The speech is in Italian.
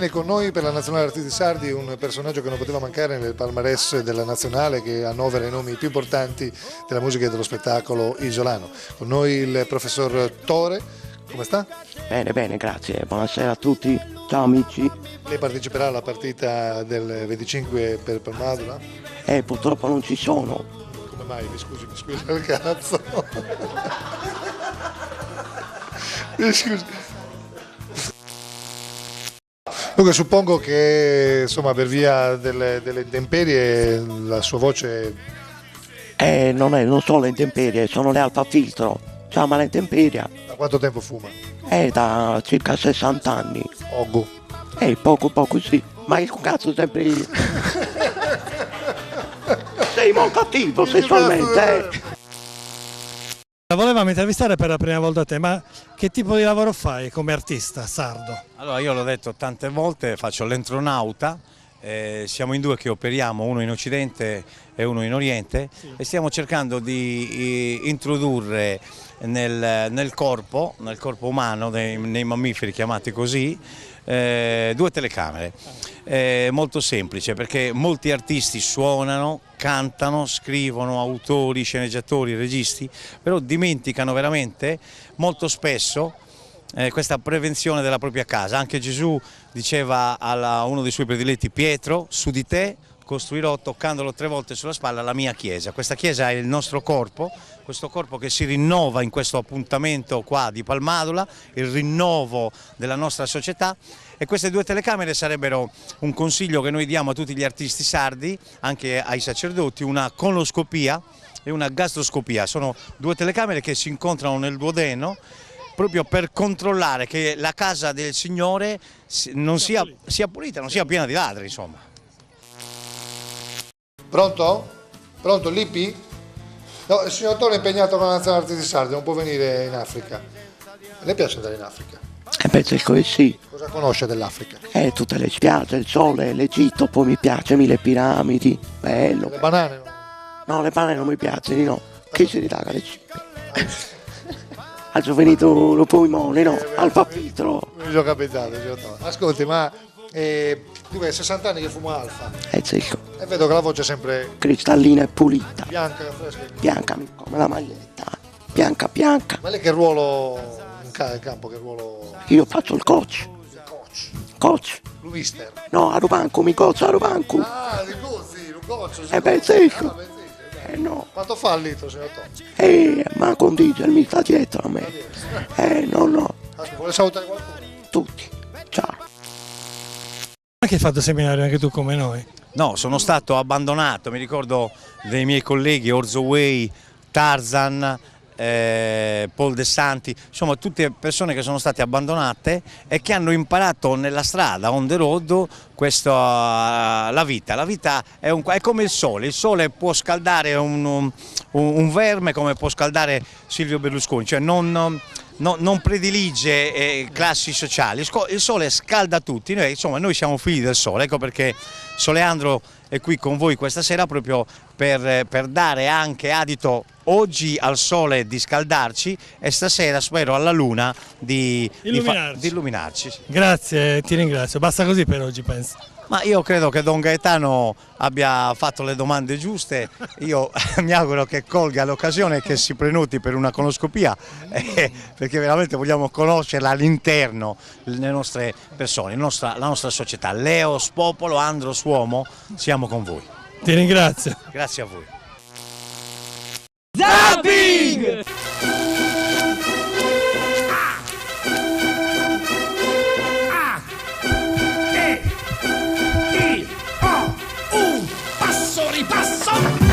anche con noi per la Nazionale Artisti Sardi un personaggio che non poteva mancare nel palmarès della Nazionale, che annovera i nomi più importanti della musica e dello spettacolo isolano. Con noi il professor Tore, come sta? Bene, bene, grazie, buonasera a tutti, ciao amici. Lei parteciperà alla partita del 25 per Palmadula? Purtroppo non ci sono. Come mai? Mi scusi il cazzo. Mi scusi. Dunque suppongo che insomma per via delle intemperie la sua voce... Non sono le intemperie, sono le alfa filtro. Ciao, ma le intemperie? Da quanto tempo fuma? Da circa 60 anni. Poco. Poco sì. Ma il cazzo sempre io. Sei molto attivo sessualmente. Volevamo intervistare per la prima volta te, ma che tipo di lavoro fai come artista sardo? Allora, io l'ho detto tante volte, faccio l'entronauta, siamo in due che operiamo, uno in Occidente e uno in Oriente, sì. E stiamo cercando di introdurre nel corpo umano, nei mammiferi chiamati così, 2 telecamere. Molto semplice, perché molti artisti suonano, cantano, scrivono, autori, sceneggiatori, registi, però dimenticano veramente molto spesso questa prevenzione della propria casa. Anche Gesù diceva a uno dei suoi prediletti, Pietro, su di te costruirò, toccandolo 3 volte sulla spalla, la mia chiesa. Questa chiesa è il nostro corpo, questo corpo che si rinnova in questo appuntamento qua di Palmadula, il rinnovo della nostra società, e queste 2 telecamere sarebbero un consiglio che noi diamo a tutti gli artisti sardi, anche ai sacerdoti, una conoscopia e una gastroscopia. Sono 2 telecamere che si incontrano nel duodeno, proprio per controllare che la casa del Signore non sia pulita, non sia piena di ladri, insomma. Pronto? Pronto, Lippi? No, il signor Tore è impegnato con la Nazionale Artisti Sardi, non può venire in Africa. A lei piace andare in Africa? Penso che sì. Cosa conosce dell'Africa? Tutte le spiagge, il sole, l'Egitto, poi mi piace, le piramidi, bello. Le banane? No? No, le banane non mi piacciono, no. Che si ridaga le cippe? Ha già finito lo polmone, no? Alfa filtro. Mi sono capitato, signor Tore. Ascolti, ma dunque 60 anni che fuma Alfa. Zecco. E vedo che la voce è sempre Cristallina e pulita. bianca, fresca. Bianca come la maglietta. Bianca. Ma lei che ruolo in campo, che ruolo? Io faccio il coach. Coach. Lu mister. No, a Rubanco, mi coach a Rubanco. Ah, di così, un coach. Zecco. No. Quanto fa il litro, signor Tore? Ma con diesel mi sta dietro a me. No. Vuole salutare qualcuno? Tutti. Ciao. Anche hai fatto seminario anche tu come noi? No, sono stato abbandonato, mi ricordo dei miei colleghi Orzo Way, Tarzan, Paul De Santi, insomma tutte persone che sono state abbandonate e che hanno imparato nella strada, on the road, la vita. La vita è come il sole può scaldare un verme come può scaldare Silvio Berlusconi, cioè non predilige classi sociali, il sole scalda tutti, noi siamo figli del sole, ecco perché Soleandro è qui con voi questa sera proprio per dare anche adito oggi al sole di scaldarci e stasera spero alla luna di illuminarci. Sì. Grazie, ti ringrazio, basta così per oggi penso. Ma io credo che Don Gaetano abbia fatto le domande giuste, io mi auguro che colga l'occasione e che si prenoti per una conoscopia, perché veramente vogliamo conoscerla all'interno, le nostre persone, la nostra società. Leos Popolo, Andros Uomo, siamo con voi. Ti ringrazio. Grazie a voi. Zapping! Passo ripasso!